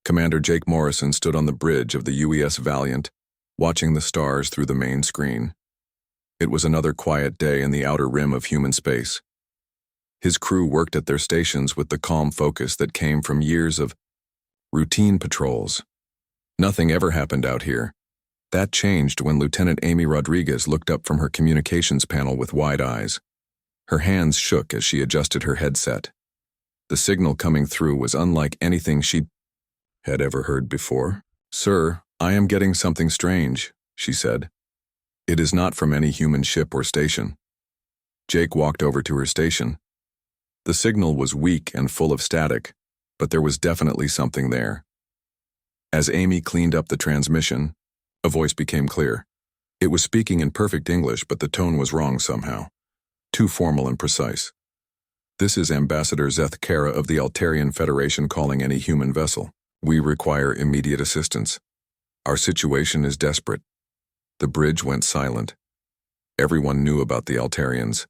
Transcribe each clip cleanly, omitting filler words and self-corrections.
Commander Jake Morrison stood on the bridge of the UES Valiant, watching the stars through the main screen. It was another quiet day in the outer rim of human space. His crew worked at their stations with the calm focus that came from years of routine patrols. Nothing ever happened out here. That changed when Lieutenant Amy Rodriguez looked up from her communications panel with wide eyes. Her hands shook as she adjusted her headset. The signal coming through was unlike anything she had ever heard before. "Sir, I am getting something strange," she said. "It is not from any human ship or station." Jake walked over to her station. The signal was weak and full of static, but there was definitely something there. As Amy cleaned up the transmission, a voice became clear. It was speaking in perfect English, but the tone was wrong somehow. Too formal and precise. "This is Ambassador Zeth Kara of the Altarian Federation calling any human vessel. We require immediate assistance. Our situation is desperate." The bridge went silent. Everyone knew about the Altarians.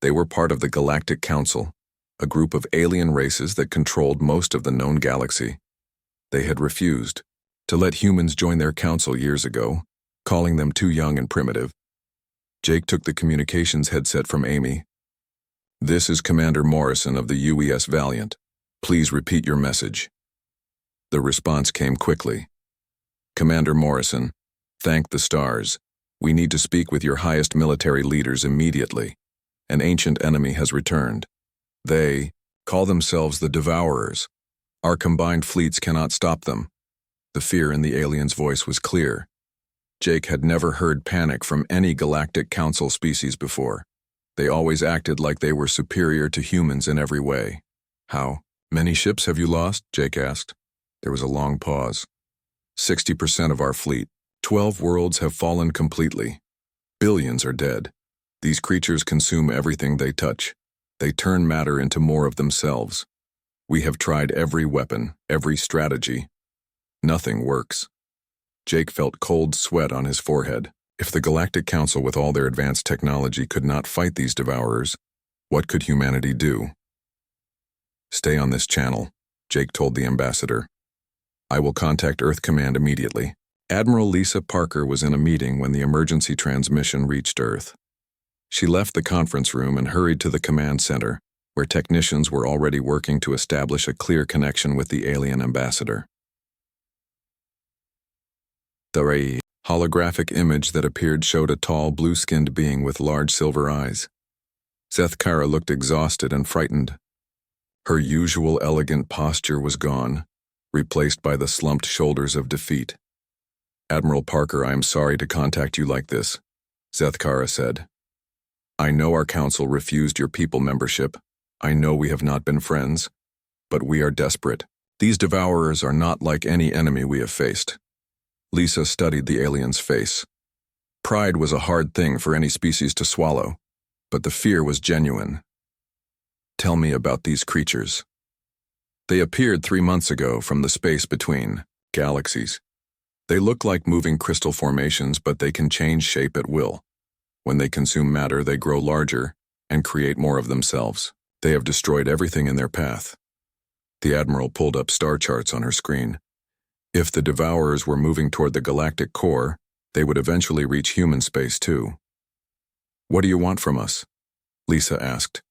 They were part of the Galactic Council, a group of alien races that controlled most of the known galaxy. They had refused to let humans join their council years ago, calling them too young and primitive. Jake took the communications headset from Amy. "This is Commander Morrison of the UES Valiant. Please repeat your message." The response came quickly. "Commander Morrison, thank the stars. We need to speak with your highest military leaders immediately. An ancient enemy has returned. They call themselves the Devourers. Our combined fleets cannot stop them." The fear in the alien's voice was clear. Jake had never heard panic from any Galactic Council species before. They always acted like they were superior to humans in every way. "How many ships have you lost?" Jake asked. There was a long pause. 60% of our fleet. 12 worlds have fallen completely. Billions are dead. These creatures consume everything they touch. They turn matter into more of themselves. We have tried every weapon, every strategy. Nothing works. Jake felt cold sweat on his forehead. If the Galactic Council with all their advanced technology could not fight these Devourers, what could humanity do? "Stay on this channel," Jake told the ambassador. "I will contact Earth Command immediately." Admiral Lisa Parker was in a meeting when the emergency transmission reached Earth. She left the conference room and hurried to the command center, where technicians were already working to establish a clear connection with the alien ambassador. The holographic image that appeared showed a tall, blue-skinned being with large silver eyes. Zeth Kara looked exhausted and frightened. Her usual elegant posture was gone, replaced by the slumped shoulders of defeat. "Admiral Parker, I am sorry to contact you like this," Zeth Kara said. "I know our council refused your people membership. I know we have not been friends, but we are desperate. These Devourers are not like any enemy we have faced." Lisa studied the alien's face. Pride was a hard thing for any species to swallow, but the fear was genuine. "Tell me about these creatures." "They appeared 3 months ago from the space between galaxies. They look like moving crystal formations, but they can change shape at will. When they consume matter, they grow larger and create more of themselves. They have destroyed everything in their path." The Admiral pulled up star charts on her screen. If the Devourers were moving toward the galactic core, they would eventually reach human space too. "What do you want from us?" Lisa asked.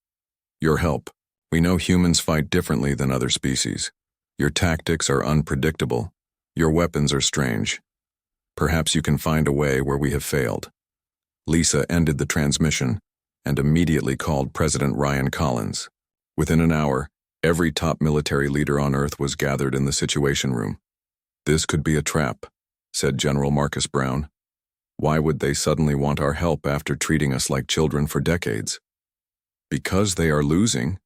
"Your help. We know humans fight differently than other species. Your tactics are unpredictable. Your weapons are strange. Perhaps you can find a way where we have failed." Lisa ended the transmission and immediately called President Ryan Collins. Within an hour, every top military leader on Earth was gathered in the Situation Room. "This could be a trap," said General Marcus Brown. "Why would they suddenly want our help after treating us like children for decades?" "Because they are losing,"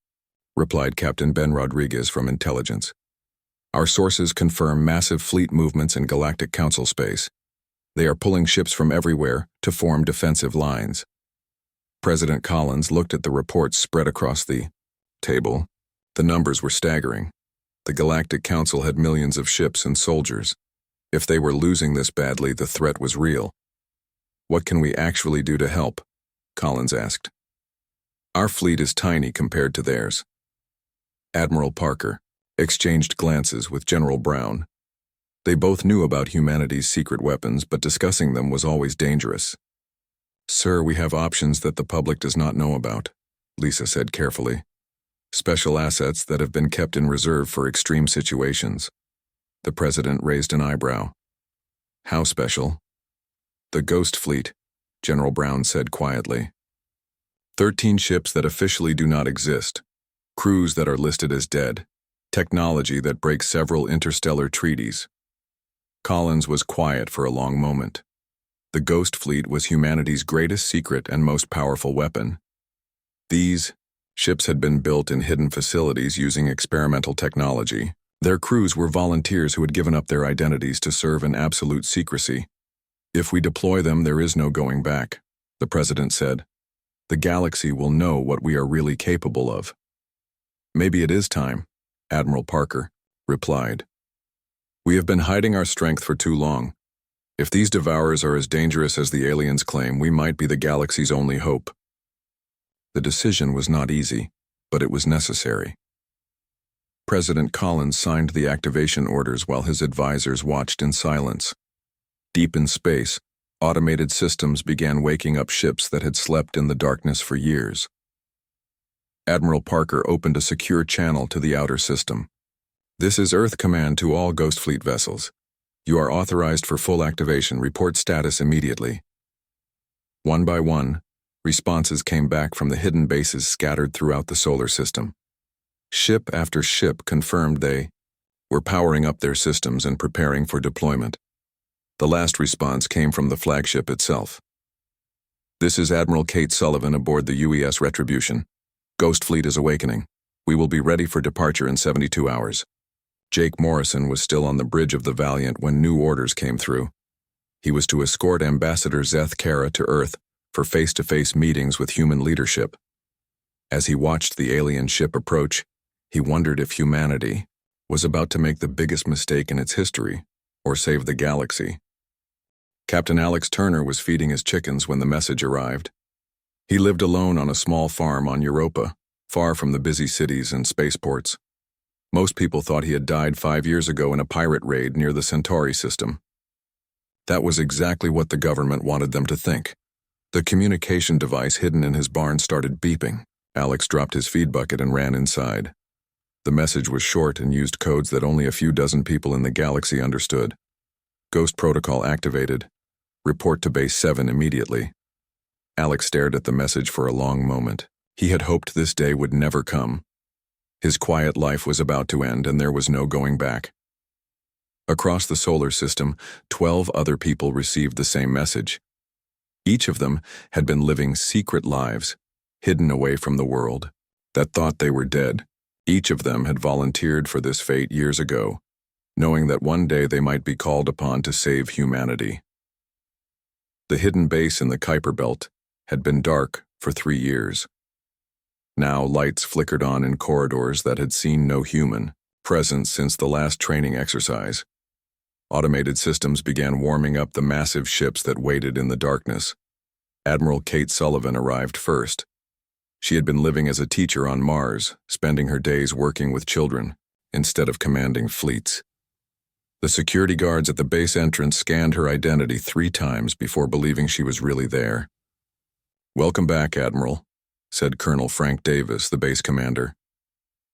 replied Captain Ben Rodriguez from Intelligence. "Our sources confirm massive fleet movements in Galactic Council space. They are pulling ships from everywhere to form defensive lines." President Collins looked at the reports spread across the table. The numbers were staggering. The Galactic Council had millions of ships and soldiers. If they were losing this badly, the threat was real. "What can we actually do to help?" Collins asked. "Our fleet is tiny compared to theirs." "Admiral Parker, exchanged glances with General Brown. They both knew about humanity's secret weapons, but discussing them was always dangerous. "Sir, we have options that the public does not know about," Lisa said carefully. "Special assets that have been kept in reserve for extreme situations." The president raised an eyebrow. "How special?" "The Ghost Fleet," General Brown said quietly. 13 ships that officially do not exist, crews that are listed as dead, technology that breaks several interstellar treaties. Collins was quiet for a long moment. The Ghost Fleet was humanity's greatest secret and most powerful weapon. These ships had been built in hidden facilities using experimental technology. Their crews were volunteers who had given up their identities to serve in absolute secrecy. "If we deploy them, there is no going back," the president said. "The galaxy will know what we are really capable of." "Maybe it is time," Admiral Parker replied. "We have been hiding our strength for too long. If these devourers are as dangerous as the aliens claim, we might be the galaxy's only hope." The decision was not easy, but it was necessary. President Collins signed the activation orders while his advisors watched in silence. Deep in space, automated systems began waking up ships that had slept in the darkness for years. Admiral Parker opened a secure channel to the outer system. "This is Earth Command to all Ghost Fleet vessels. You are authorized for full activation. Report status immediately." One by one, responses came back from the hidden bases scattered throughout the solar system. Ship after ship confirmed they were powering up their systems and preparing for deployment. The last response came from the flagship itself. "This is Admiral Kate Sullivan aboard the UES Retribution. Ghost Fleet is awakening. We will be ready for departure in 72 hours. Jake Morrison was still on the bridge of the Valiant when new orders came through. He was to escort Ambassador Zeth Kara to Earth for face-to-face meetings with human leadership. As he watched the alien ship approach, he wondered if humanity was about to make the biggest mistake in its history, or save the galaxy. Captain Alex Turner was feeding his chickens when the message arrived. He lived alone on a small farm on Europa, far from the busy cities and spaceports. Most people thought he had died 5 years ago in a pirate raid near the Centauri system. That was exactly what the government wanted them to think. The communication device hidden in his barn started beeping. Alex dropped his feed bucket and ran inside. The message was short and used codes that only a few dozen people in the galaxy understood. "Ghost protocol activated. Report to Base 7 immediately." Alex stared at the message for a long moment. He had hoped this day would never come. His quiet life was about to end, and there was no going back. Across the solar system, 12 other people received the same message. Each of them had been living secret lives, hidden away from the world, that thought they were dead. Each of them had volunteered for this fate years ago, knowing that one day they might be called upon to save humanity. The hidden base in the Kuiper Belt had been dark for 3 years. Now lights flickered on in corridors that had seen no human presence since the last training exercise. Automated systems began warming up the massive ships that waited in the darkness. Admiral Kate Sullivan arrived first. She had been living as a teacher on Mars, spending her days working with children, instead of commanding fleets. The security guards at the base entrance scanned her identity 3 times before believing she was really there. "Welcome back, Admiral," said Colonel Frank Davis, the base commander.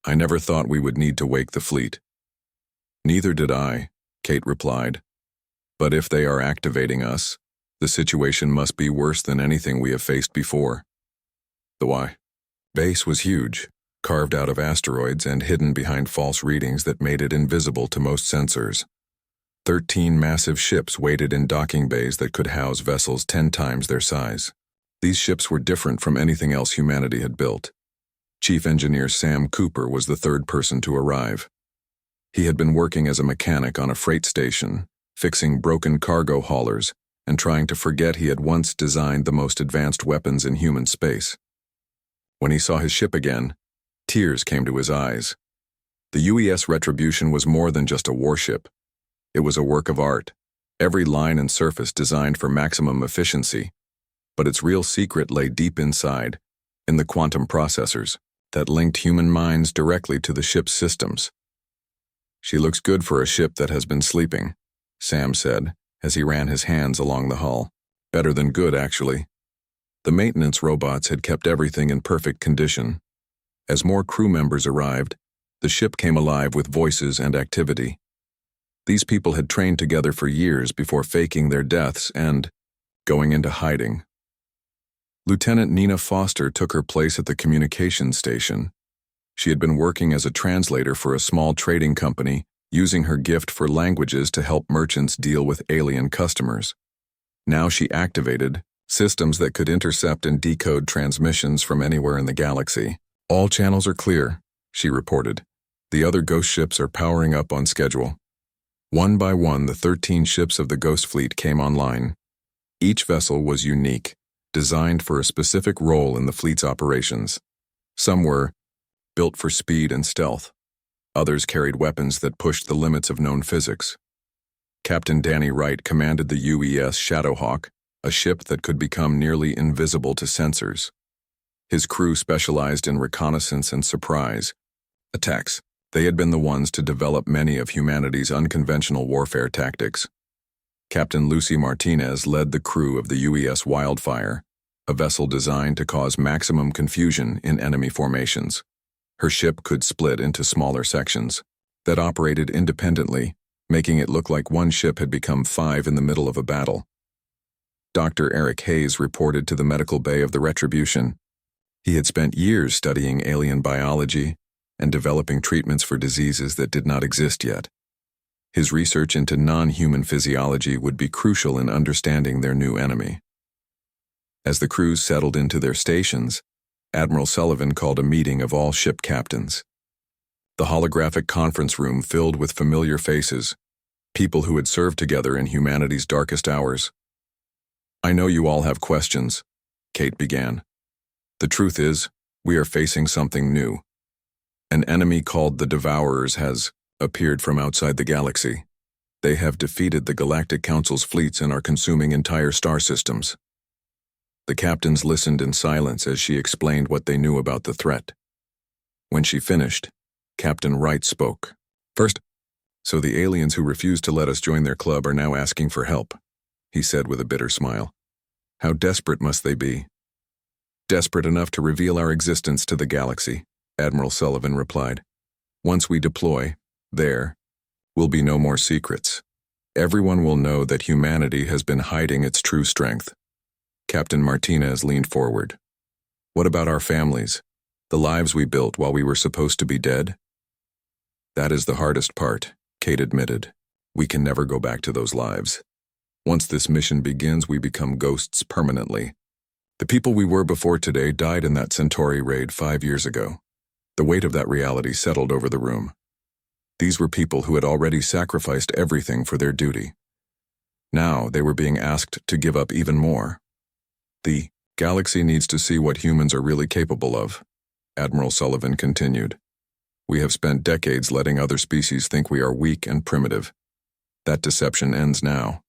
"I never thought we would need to wake the fleet." "Neither did I," Kate replied. "But if they are activating us, the situation must be worse than anything we have faced before." The why? Base was huge, carved out of asteroids and hidden behind false readings that made it invisible to most sensors. 13 massive ships waited in docking bays that could house vessels 10 times their size. These ships were different from anything else humanity had built. Chief Engineer Sam Cooper was the 3rd person to arrive. He had been working as a mechanic on a freight station, fixing broken cargo haulers, and trying to forget he had once designed the most advanced weapons in human space. When he saw his ship again, tears came to his eyes. The UES Retribution was more than just a warship. It was a work of art, every line and surface designed for maximum efficiency. But its real secret lay deep inside, in the quantum processors that linked human minds directly to the ship's systems. She looks good for a ship that has been sleeping, Sam said, as he ran his hands along the hull. Better than good, actually. The maintenance robots had kept everything in perfect condition. As more crew members arrived, the ship came alive with voices and activity. These people had trained together for years before faking their deaths and going into hiding. Lieutenant Nina Foster took her place at the communications station. She had been working as a translator for a small trading company, using her gift for languages to help merchants deal with alien customers. Now she activated systems that could intercept and decode transmissions from anywhere in the galaxy. All channels are clear, she reported. The other ghost ships are powering up on schedule. One by one, the 13 ships of the Ghost Fleet came online. Each vessel was unique, designed for a specific role in the fleet's operations. Some were built for speed and stealth. Others carried weapons that pushed the limits of known physics. Captain Danny Wright commanded the UES Shadowhawk, a ship that could become nearly invisible to sensors. His crew specialized in reconnaissance and surprise attacks. They had been the ones to develop many of humanity's unconventional warfare tactics. Captain Lucy Martinez led the crew of the UES Wildfire, a vessel designed to cause maximum confusion in enemy formations. Her ship could split into smaller sections that operated independently, making it look like one ship had become 5 in the middle of a battle. Dr. Eric Hayes reported to the medical bay of the Retribution. He had spent years studying alien biology and developing treatments for diseases that did not exist yet. His research into non-human physiology would be crucial in understanding their new enemy. As the crews settled into their stations, Admiral Sullivan called a meeting of all ship captains. The holographic conference room filled with familiar faces, people who had served together in humanity's darkest hours. "I know you all have questions," Kate began. "The truth is, we are facing something new. An enemy called the Devourers has appeared from outside the galaxy. They have defeated the Galactic Council's fleets and are consuming entire star systems." The captains listened in silence as she explained what they knew about the threat. When she finished, Captain Wright spoke. "First, so the aliens who refused to let us join their club are now asking for help," he said with a bitter smile. "How desperate must they be?" "Desperate enough to reveal our existence to the galaxy," Admiral Sullivan replied. "Once we deploy, there will be no more secrets. Everyone will know that humanity has been hiding its true strength." Captain Martinez leaned forward. "What about our families? The lives we built while we were supposed to be dead?" "That is the hardest part," Kate admitted. "We can never go back to those lives. Once this mission begins, we become ghosts permanently. The people we were before today died in that Centauri raid 5 years ago. The weight of that reality settled over the room. These were people who had already sacrificed everything for their duty. Now they were being asked to give up even more. The galaxy needs to see what humans are really capable of," Admiral Sullivan continued. "We have spent decades letting other species think we are weak and primitive. That deception ends now."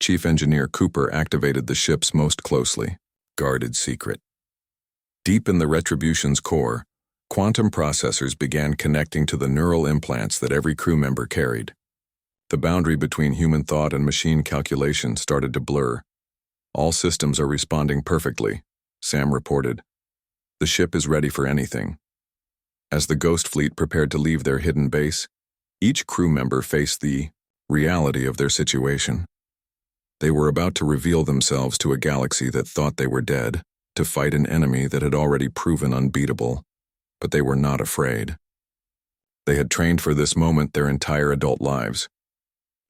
Chief Engineer Cooper activated the ship's most closely guarded secret. Deep in the Retribution's core, quantum processors began connecting to the neural implants that every crew member carried. The boundary between human thought and machine calculation started to blur. "All systems are responding perfectly," Sam reported. "The ship is ready for anything." As the Ghost Fleet prepared to leave their hidden base, each crew member faced the reality of their situation. They were about to reveal themselves to a galaxy that thought they were dead, to fight an enemy that had already proven unbeatable, but they were not afraid. They had trained for this moment their entire adult lives.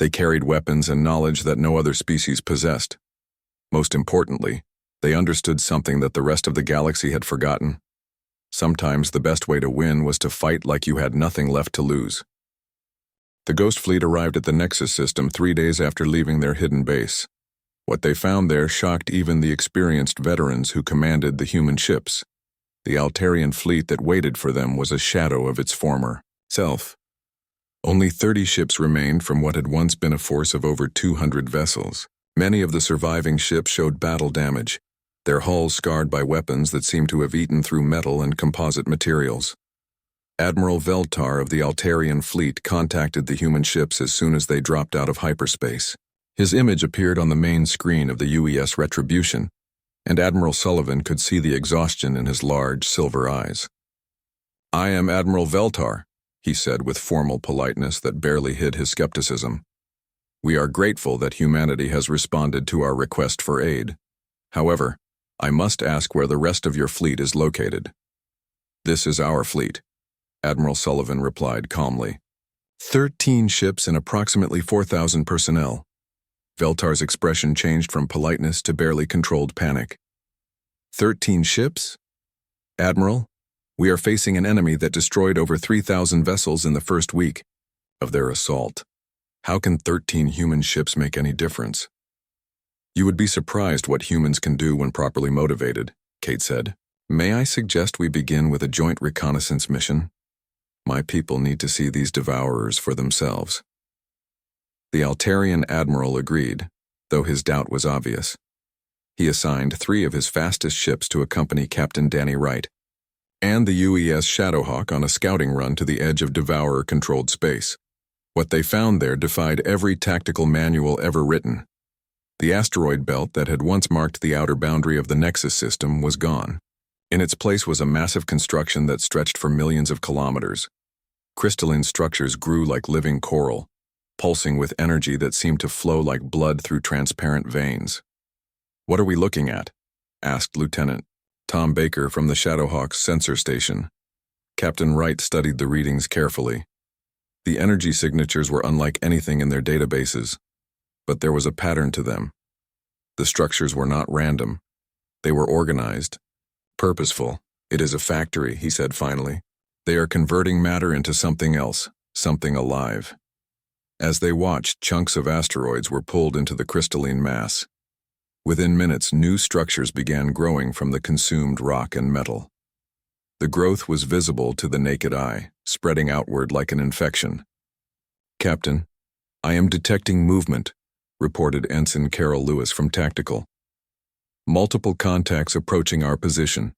They carried weapons and knowledge that no other species possessed. Most importantly, they understood something that the rest of the galaxy had forgotten. Sometimes the best way to win was to fight like you had nothing left to lose. The Ghost Fleet arrived at the Nexus system 3 days after leaving their hidden base. What they found there shocked even the experienced veterans who commanded the human ships. The Altarian fleet that waited for them was a shadow of its former self. Only 30 ships remained from what had once been a force of over 200 vessels. Many of the surviving ships showed battle damage, their hulls scarred by weapons that seemed to have eaten through metal and composite materials. Admiral Veltar of the Altarian fleet contacted the human ships as soon as they dropped out of hyperspace. His image appeared on the main screen of the UES Retribution, and Admiral Sullivan could see the exhaustion in his large silver eyes. "I am Admiral Veltar," he said with formal politeness that barely hid his skepticism. "We are grateful that humanity has responded to our request for aid. However, I must ask where the rest of your fleet is located." "This is our fleet," Admiral Sullivan replied calmly. 13 ships and approximately 4,000 personnel. Veltar's expression changed from politeness to barely controlled panic. 13 ships? Admiral, we are facing an enemy that destroyed over 3,000 vessels in the first week of their assault. How can 13 human ships make any difference? You would be surprised what humans can do when properly motivated, Kate said. May I suggest we begin with a joint reconnaissance mission? My people need to see these devourers for themselves. The Altarian admiral agreed, though his doubt was obvious. He assigned 3 of his fastest ships to accompany Captain Danny Wright and the UES Shadowhawk on a scouting run to the edge of devourer-controlled space. What they found there defied every tactical manual ever written. The asteroid belt that had once marked the outer boundary of the Nexus system was gone. In its place was a massive construction that stretched for millions of kilometers. Crystalline structures grew like living coral, pulsing with energy that seemed to flow like blood through transparent veins. "What are we looking at?" asked Lieutenant Tom Baker from the Shadowhawk's sensor station. Captain Wright studied the readings carefully. The energy signatures were unlike anything in their databases, but there was a pattern to them. The structures were not random. They were organized, purposeful. "It is a factory," he said finally. "They are converting matter into something else, something alive." As they watched, chunks of asteroids were pulled into the crystalline mass. Within minutes, new structures began growing from the consumed rock and metal. The growth was visible to the naked eye, spreading outward like an infection. "Captain, I am detecting movement," reported Ensign Carol Lewis from Tactical. "Multiple contacts approaching our position.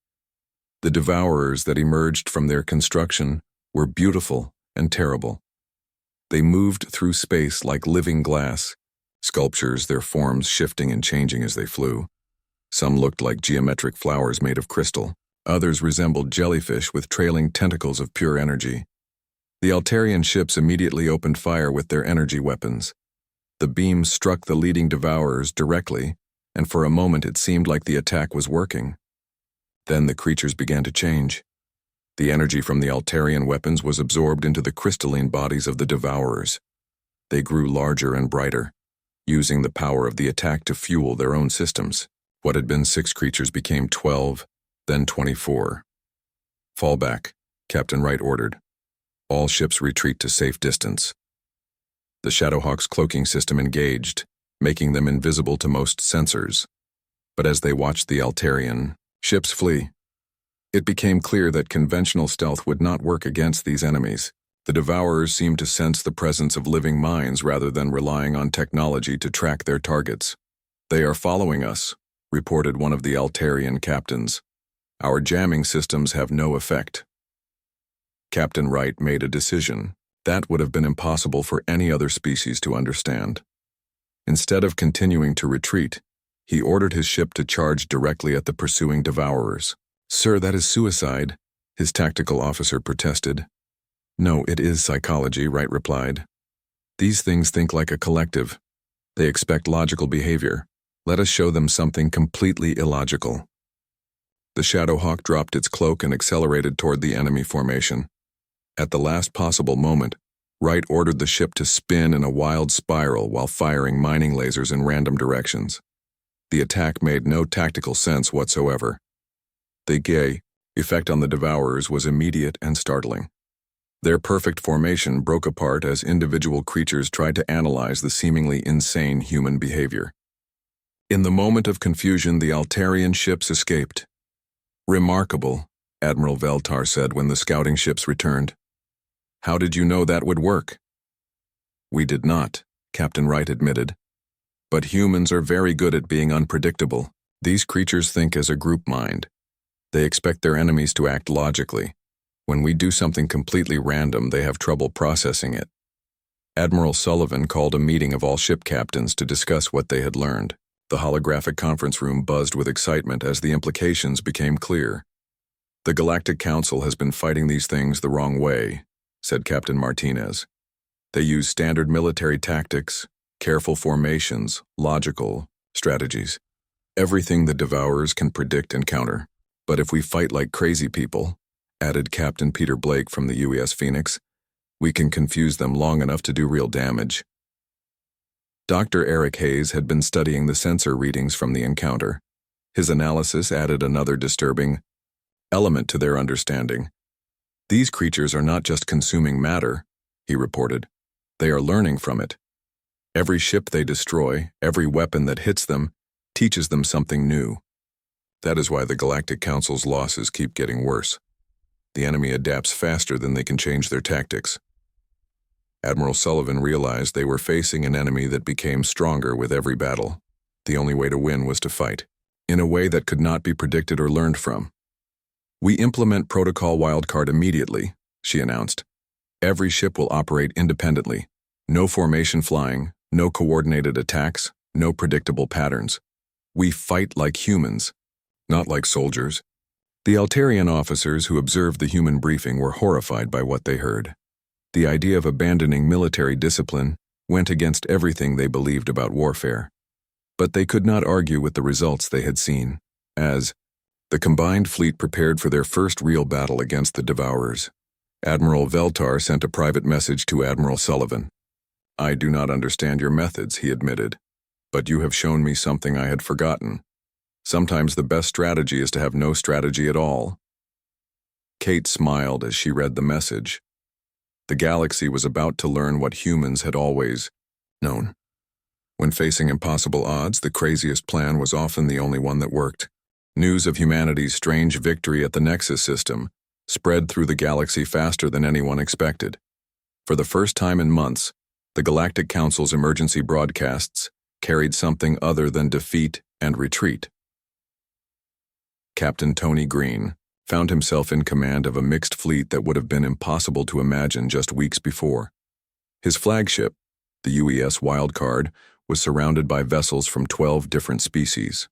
The devourers that emerged from their construction were beautiful and terrible. They moved through space like living glass, sculptures, their forms shifting and changing as they flew. Some looked like geometric flowers made of crystal. Others resembled jellyfish with trailing tentacles of pure energy. The Altarian ships immediately opened fire with their energy weapons. The beams struck the leading devourers directly, and for a moment it seemed like the attack was working. Then the creatures began to change. The energy from the Altarian weapons was absorbed into the crystalline bodies of the devourers. They grew larger and brighter, using the power of the attack to fuel their own systems. What had been 6 creatures became 12, then 24. "Fall back," Captain Wright ordered. "All ships retreat to safe distance." The Shadowhawk's cloaking system engaged, making them invisible to most sensors. But as they watched the Altarian ships flee, it became clear that conventional stealth would not work against these enemies. The devourers seemed to sense the presence of living minds rather than relying on technology to track their targets. "They are following us," reported one of the Altarian captains. "Our jamming systems have no effect." Captain Wright made a decision that would have been impossible for any other species to understand. Instead of continuing to retreat, he ordered his ship to charge directly at the pursuing devourers. "Sir, that is suicide," his tactical officer protested. "No, it is psychology," Wright replied. "These things think like a collective. They expect logical behavior. Let us show them something completely illogical." The Shadowhawk dropped its cloak and accelerated toward the enemy formation. At the last possible moment, Wright ordered the ship to spin in a wild spiral while firing mining lasers in random directions. The attack made no tactical sense whatsoever. The effect on the devourers was immediate and startling. Their perfect formation broke apart as individual creatures tried to analyze the seemingly insane human behavior. In the moment of confusion, the Altarian ships escaped. "Remarkable," Admiral Veltar said when the scouting ships returned. "How did you know that would work?" "We did not," Captain Wright admitted. "But humans are very good at being unpredictable. These creatures think as a group mind. They expect their enemies to act logically. When we do something completely random, they have trouble processing it. Admiral Sullivan called a meeting of all ship captains to discuss what they had learned. The holographic conference room buzzed with excitement as the implications became clear. "The Galactic Council has been fighting these things the wrong way," said Captain Martinez. "They use standard military tactics, careful formations, logical strategies. Everything the Devourers can predict and counter. But if we fight like crazy people," added Captain Peter Blake from the UES Phoenix, "we can confuse them long enough to do real damage." Dr. Eric Hayes had been studying the sensor readings from the encounter. His analysis added another disturbing element to their understanding. "These creatures are not just consuming matter," he reported. "They are learning from it. Every ship they destroy, every weapon that hits them, teaches them something new. That is why the Galactic Council's losses keep getting worse. The enemy adapts faster than they can change their tactics." Admiral Sullivan realized they were facing an enemy that became stronger with every battle. The only way to win was to fight, in a way that could not be predicted or learned from. "We implement Protocol Wildcard immediately," she announced. "Every ship will operate independently. No formation flying, no coordinated attacks, no predictable patterns. We fight like humans, not like soldiers." The Altarian officers who observed the human briefing were horrified by what they heard. The idea of abandoning military discipline went against everything they believed about warfare. But they could not argue with the results they had seen, as the combined fleet prepared for their first real battle against the Devourers. Admiral Veltar sent a private message to Admiral Sullivan. "I do not understand your methods," he admitted, "but you have shown me something I had forgotten. Sometimes the best strategy is to have no strategy at all." Kate smiled as she read the message. The galaxy was about to learn what humans had always known. When facing impossible odds, the craziest plan was often the only one that worked. News of humanity's strange victory at the Nexus system spread through the galaxy faster than anyone expected. For the first time in months, the Galactic Council's emergency broadcasts carried something other than defeat and retreat. Captain Tony Green found himself in command of a mixed fleet that would have been impossible to imagine just weeks before. His flagship, the UES Wildcard, was surrounded by vessels from 12 different species.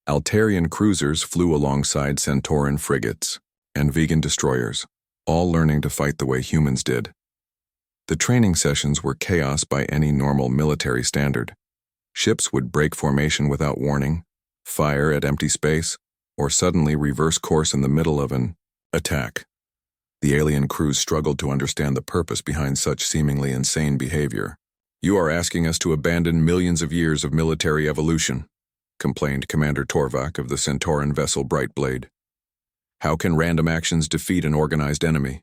Altarian cruisers flew alongside Centauran frigates and vegan destroyers, all learning to fight the way humans did. The training sessions were chaos by any normal military standard. Ships would break formation without warning, fire at empty space, or suddenly reverse course in the middle of an attack. The alien crews struggled to understand the purpose behind such seemingly insane behavior. "You are asking us to abandon millions of years of military evolution," complained Commander Torvak of the Centauran vessel Brightblade. "How can random actions defeat an organized enemy?"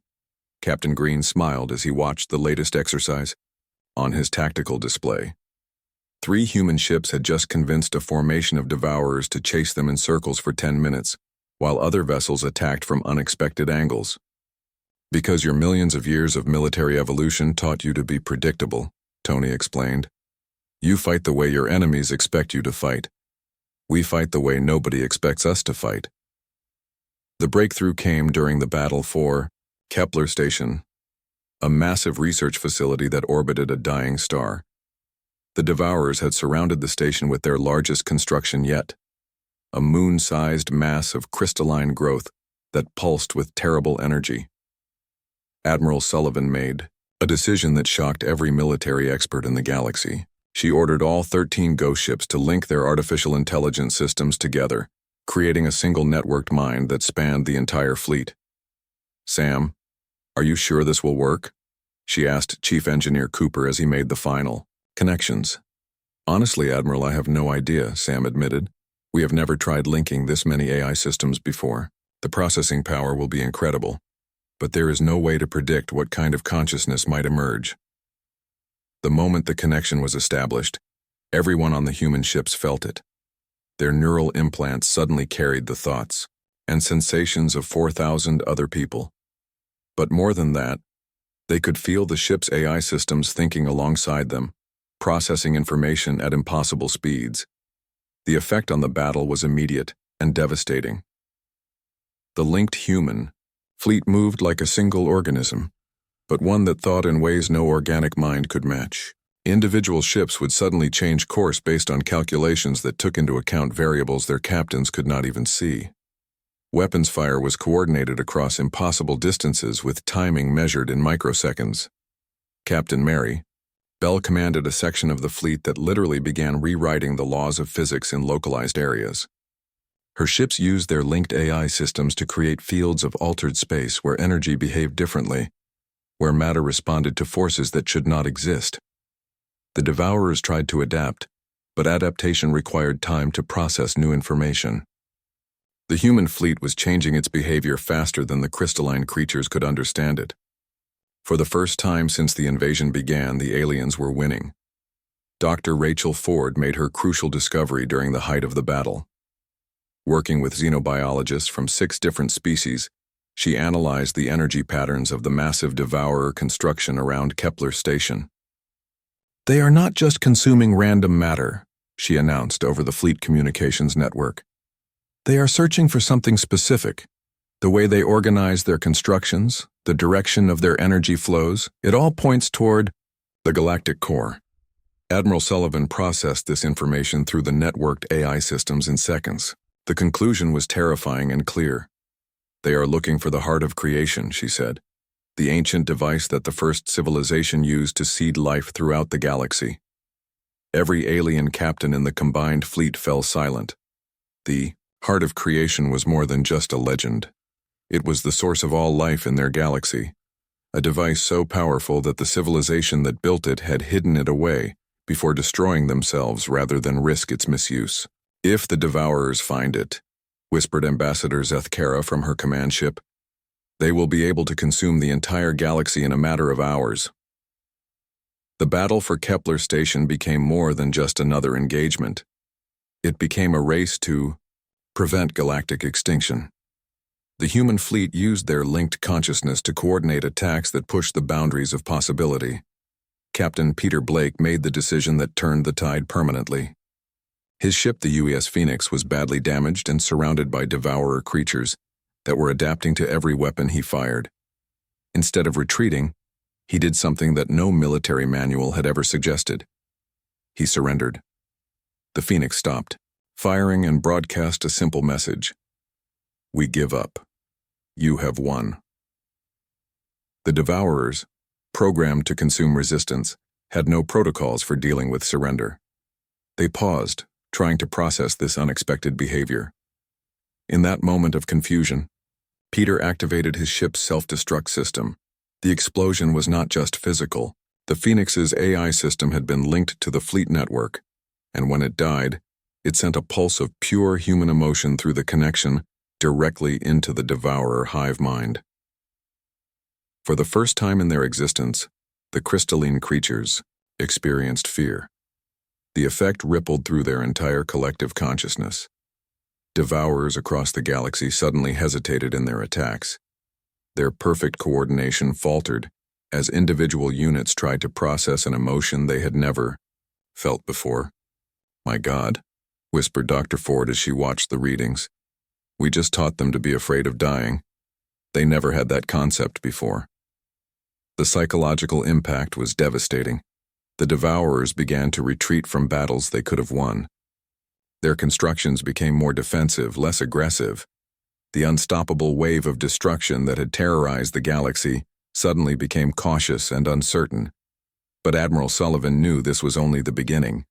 Captain Green smiled as he watched the latest exercise. On his tactical display, 3 human ships had just convinced a formation of Devourers to chase them in circles for 10 minutes, while other vessels attacked from unexpected angles. "Because your millions of years of military evolution taught you to be predictable," Tony explained. "You fight the way your enemies expect you to fight. We fight the way nobody expects us to fight." The breakthrough came during the battle for Kepler Station, a massive research facility that orbited a dying star. The Devourers had surrounded the station with their largest construction yet, a moon-sized mass of crystalline growth that pulsed with terrible energy. Admiral Sullivan made a decision that shocked every military expert in the galaxy. She ordered all 13 ghost ships to link their artificial intelligence systems together, creating a single networked mind that spanned the entire fleet. "Sam, are you sure this will work?" she asked Chief Engineer Cooper as he made the final connections. "Honestly, Admiral, I have no idea," Sam admitted. "We have never tried linking this many AI systems before. The processing power will be incredible, but there is no way to predict what kind of consciousness might emerge." The moment the connection was established, everyone on the human ships felt it. Their neural implants suddenly carried the thoughts and sensations of 4,000 other people. But more than that, they could feel the ship's AI systems thinking alongside them, processing information at impossible speeds. The effect on the battle was immediate and devastating. The linked human Fleet moved like a single organism, but one that thought in ways no organic mind could match. Individual ships would suddenly change course based on calculations that took into account variables their captains could not even see. Weapons fire was coordinated across impossible distances with timing measured in microseconds. Captain Mary, Bell commanded a section of the fleet that literally began rewriting the laws of physics in localized areas. Her ships used their linked AI systems to create fields of altered space where energy behaved differently, where matter responded to forces that should not exist. The Devourers tried to adapt, but adaptation required time to process new information. The human fleet was changing its behavior faster than the crystalline creatures could understand it. For the first time since the invasion began, the aliens were winning. Dr. Rachel Ford made her crucial discovery during the height of the battle. Working with xenobiologists from 6 different species, she analyzed the energy patterns of the massive Devourer construction around Kepler Station. "They are not just consuming random matter," she announced over the fleet communications network. "They are searching for something specific. The way they organize their constructions, the direction of their energy flows, it all points toward the galactic core." Admiral Sullivan processed this information through the networked AI systems in seconds. The conclusion was terrifying and clear. "They are looking for the heart of creation," she said, "the ancient device that the first civilization used to seed life throughout the galaxy." Every alien captain in the combined fleet fell silent. The heart of creation was more than just a legend. It was the source of all life in their galaxy, a device so powerful that the civilization that built it had hidden it away before destroying themselves rather than risk its misuse. "If the Devourers find it," whispered Ambassador Zethkara from her command ship, "they will be able to consume the entire galaxy in a matter of hours." The battle for Kepler Station became more than just another engagement. It became a race to prevent galactic extinction. The human fleet used their linked consciousness to coordinate attacks that pushed the boundaries of possibility. Captain Peter Blake made the decision that turned the tide permanently. His ship, the UES Phoenix, was badly damaged and surrounded by Devourer creatures that were adapting to every weapon he fired. Instead of retreating, he did something that no military manual had ever suggested. He surrendered. The Phoenix stopped, firing, and broadcast a simple message: "We give up. You have won." The Devourers, programmed to consume resistance, had no protocols for dealing with surrender. They paused, trying to process this unexpected behavior. In that moment of confusion, Peter activated his ship's self-destruct system. The explosion was not just physical. The Phoenix's AI system had been linked to the fleet network, and when it died, it sent a pulse of pure human emotion through the connection directly into the Devourer hive mind. For the first time in their existence, the crystalline creatures experienced fear. The effect rippled through their entire collective consciousness. Devourers across the galaxy suddenly hesitated in their attacks. Their perfect coordination faltered as individual units tried to process an emotion they had never felt before. "My God," whispered Dr. Ford as she watched the readings. "We just taught them to be afraid of dying. They never had that concept before." The psychological impact was devastating. The Devourers began to retreat from battles they could have won. Their constructions became more defensive, less aggressive. The unstoppable wave of destruction that had terrorized the galaxy suddenly became cautious and uncertain. But Admiral Sullivan knew this was only the beginning.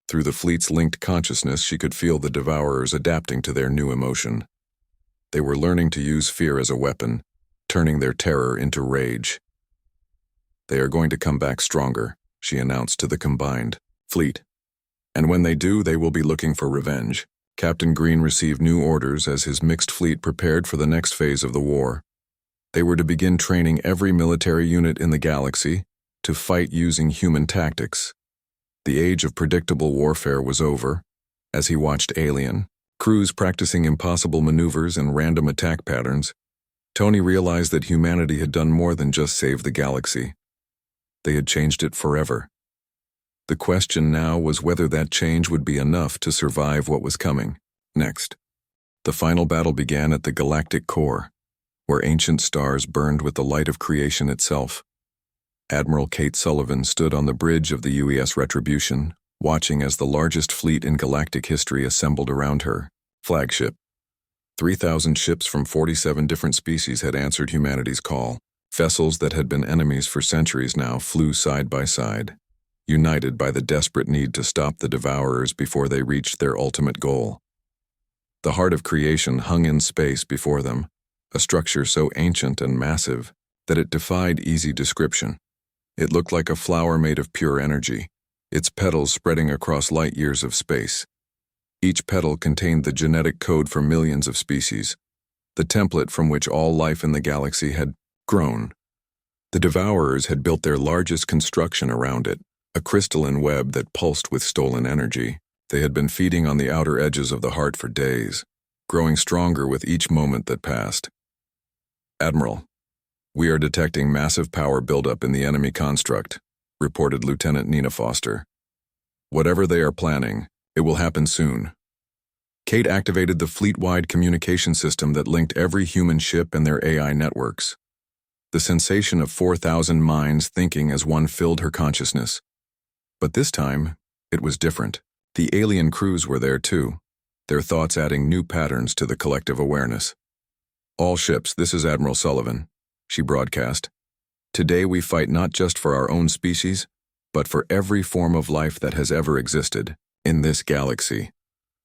Through the fleet's linked consciousness, she could feel the Devourers adapting to their new emotion. They were learning to use fear as a weapon, turning their terror into rage. "They are going to come back stronger," she announced to the combined fleet. "And when they do, they will be looking for revenge." Captain Green received new orders as his mixed fleet prepared for the next phase of the war. They were to begin training every military unit in the galaxy to fight using human tactics. The age of predictable warfare was over. As he watched alien crews practicing impossible maneuvers and random attack patterns, Tony realized that humanity had done more than just save the galaxy. They had changed it forever. The question now was whether that change would be enough to survive what was coming next. The final battle began at the galactic core, where ancient stars burned with the light of creation itself. Admiral Kate Sullivan stood on the bridge of the UES Retribution, watching as the largest fleet in galactic history assembled around her flagship. 3,000 ships from 47 different species had answered humanity's call. Vessels that had been enemies for centuries now flew side by side, united by the desperate need to stop the Devourers before they reached their ultimate goal. The heart of creation hung in space before them, a structure so ancient and massive that it defied easy description. It looked like a flower made of pure energy, its petals spreading across light years of space. Each petal contained the genetic code for millions of species, the template from which all life in the galaxy had grown. The Devourers had built their largest construction around it, a crystalline web that pulsed with stolen energy. They had been feeding on the outer edges of the heart for days, growing stronger with each moment that passed. "Admiral, we are detecting massive power buildup in the enemy construct," reported Lieutenant Nina Foster. "Whatever they are planning, it will happen soon." Kate activated the fleet-wide communication system that linked every human ship and their AI networks. The sensation of 4,000 minds thinking as one filled her consciousness. But this time, it was different. The alien crews were there too, their thoughts adding new patterns to the collective awareness. "All ships, this is Admiral Sullivan," she broadcast. "Today we fight not just for our own species, but for every form of life that has ever existed in this galaxy.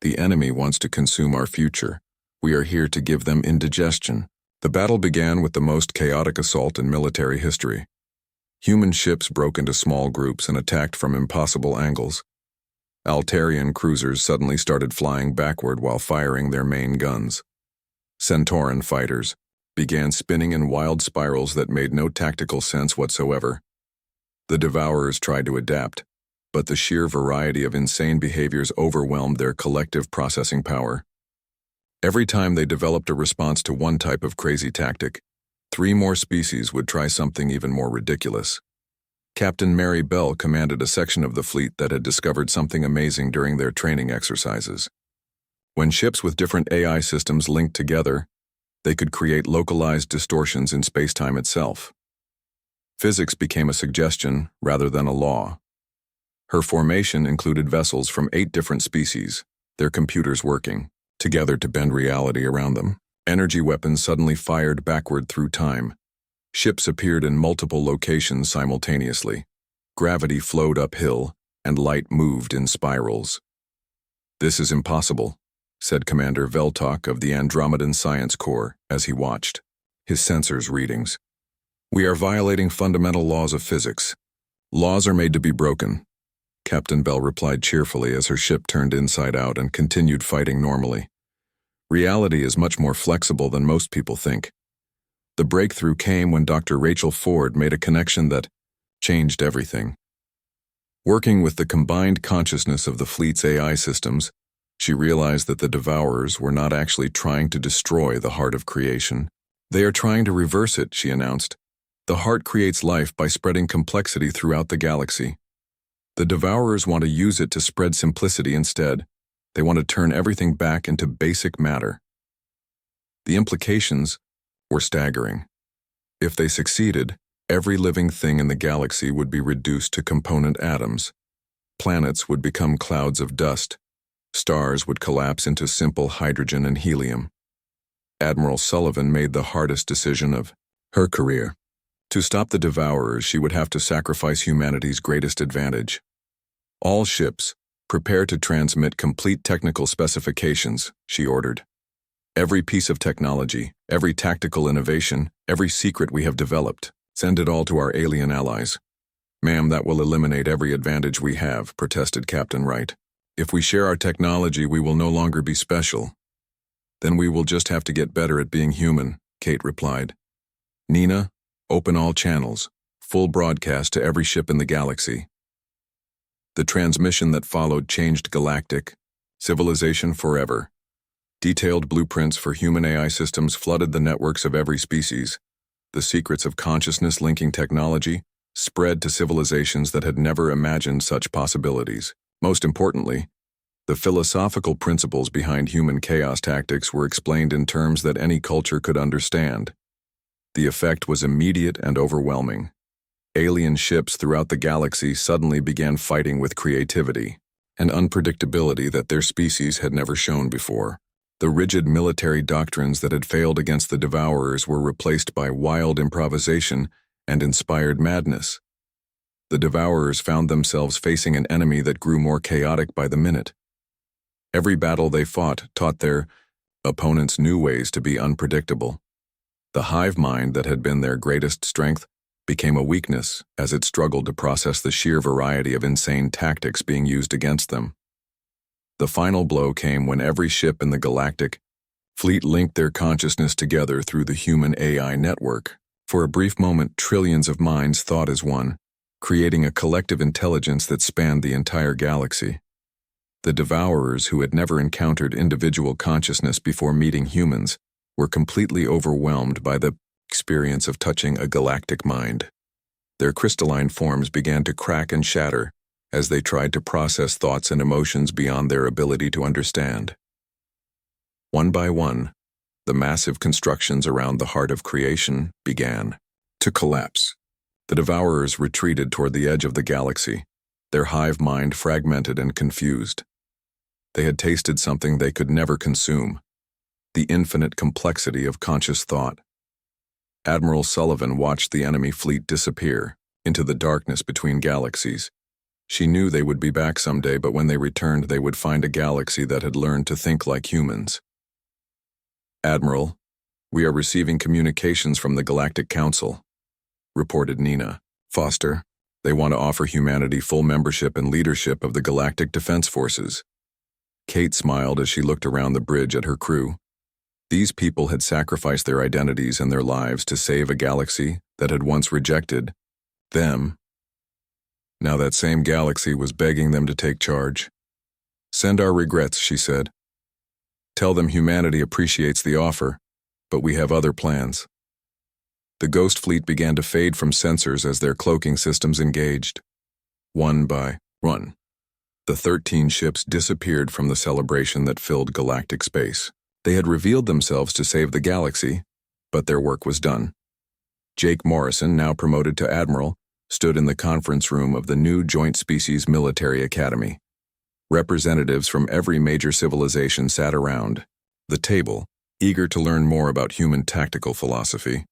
The enemy wants to consume our future. We are here to give them indigestion." The battle began with the most chaotic assault in military history. Human ships broke into small groups and attacked from impossible angles. Altarian cruisers suddenly started flying backward while firing their main guns. Centauran fighters began spinning in wild spirals that made no tactical sense whatsoever. The Devourers tried to adapt, but the sheer variety of insane behaviors overwhelmed their collective processing power. Every time they developed a response to one type of crazy tactic, 3 more species would try something even more ridiculous. Captain Mary Bell commanded a section of the fleet that had discovered something amazing during their training exercises. When ships with different AI systems linked together, they could create localized distortions in spacetime itself. Physics became a suggestion rather than a law. Her formation included vessels from 8 different species, their computers working together to bend reality around them. Energy weapons suddenly fired backward through time. Ships appeared in multiple locations simultaneously. Gravity flowed uphill, and light moved in spirals. "This is impossible," said Commander Veltok of the Andromedan Science Corps as he watched, his sensors readings. "We are violating fundamental laws of physics. Laws are made to be broken." Captain Bell replied cheerfully as her ship turned inside out and continued fighting normally. "Reality is much more flexible than most people think." The breakthrough came when Dr. Rachel Ford made a connection that changed everything. Working with the combined consciousness of the fleet's AI systems, she realized that the Devourers were not actually trying to destroy the heart of creation. "They are trying to reverse it," she announced. "The heart creates life by spreading complexity throughout the galaxy. The Devourers want to use it to spread simplicity instead. They want to turn everything back into basic matter." The implications were staggering. If they succeeded, every living thing in the galaxy would be reduced to component atoms. Planets would become clouds of dust. Stars would collapse into simple hydrogen and helium. Admiral Sullivan made the hardest decision of her career. To stop the Devourers, she would have to sacrifice humanity's greatest advantage. "All ships, prepare to transmit complete technical specifications," she ordered. "Every piece of technology, every tactical innovation, every secret we have developed, send it all to our alien allies." "Ma'am, that will eliminate every advantage we have," protested Captain Wright. "If we share our technology, we will no longer be special." "Then we will just have to get better at being human," Kate replied. "Nina, open all channels, full broadcast to every ship in the galaxy." The transmission that followed changed galactic civilization forever. Detailed blueprints for human AI systems flooded the networks of every species. The secrets of consciousness linking technology spread to civilizations that had never imagined such possibilities. Most importantly, the philosophical principles behind human chaos tactics were explained in terms that any culture could understand. The effect was immediate and overwhelming. Alien ships throughout the galaxy suddenly began fighting with creativity and unpredictability that their species had never shown before. The rigid military doctrines that had failed against the Devourers were replaced by wild improvisation and inspired madness. The Devourers found themselves facing an enemy that grew more chaotic by the minute. Every battle they fought taught their opponents new ways to be unpredictable. The hive mind that had been their greatest strength became a weakness as it struggled to process the sheer variety of insane tactics being used against them. The final blow came when every ship in the galactic fleet linked their consciousness together through the human AI network. For a brief moment, trillions of minds thought as one, creating a collective intelligence that spanned the entire galaxy. The Devourers, who had never encountered individual consciousness before meeting humans, were completely overwhelmed by the experience of touching a galactic mind. Their crystalline forms began to crack and shatter as they tried to process thoughts and emotions beyond their ability to understand. One by one, the massive constructions around the heart of creation began to collapse. The Devourers retreated toward the edge of the galaxy, their hive mind fragmented and confused. They had tasted something they could never consume: the infinite complexity of conscious thought. Admiral Sullivan watched the enemy fleet disappear into the darkness between galaxies. She knew they would be back someday, but when they returned, they would find a galaxy that had learned to think like humans. "Admiral, we are receiving communications from the Galactic Council," reported Nina. "Foster, they want to offer humanity full membership and leadership of the Galactic Defense Forces." Kate smiled as she looked around the bridge at her crew. These people had sacrificed their identities and their lives to save a galaxy that had once rejected them. Now that same galaxy was begging them to take charge. "Send our regrets," she said. "Tell them humanity appreciates the offer, but we have other plans." The Ghost Fleet began to fade from sensors as their cloaking systems engaged. One by one, the 13 ships disappeared from the celebration that filled galactic space. They had revealed themselves to save the galaxy, but their work was done. Jake Morrison, now promoted to Admiral, stood in the conference room of the new Joint Species Military Academy. Representatives from every major civilization sat around the table, eager to learn more about human tactical philosophy.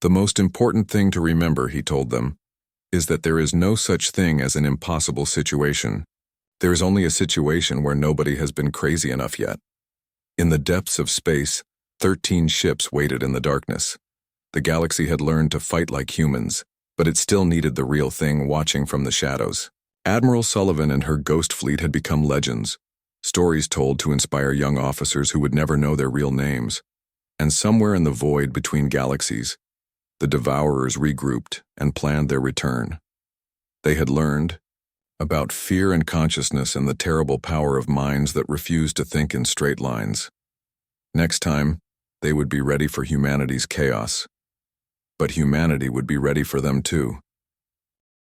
"The most important thing to remember," he told them, "is that there is no such thing as an impossible situation. There is only a situation where nobody has been crazy enough yet." In the depths of space, 13 ships waited in the darkness. The galaxy had learned to fight like humans, but it still needed the real thing watching from the shadows. Admiral Sullivan and her Ghost Fleet had become legends, stories told to inspire young officers who would never know their real names. And somewhere in the void between galaxies, the Devourers regrouped and planned their return. They had learned about fear and consciousness and the terrible power of minds that refuse to think in straight lines. Next time, they would be ready for humanity's chaos. But humanity would be ready for them too.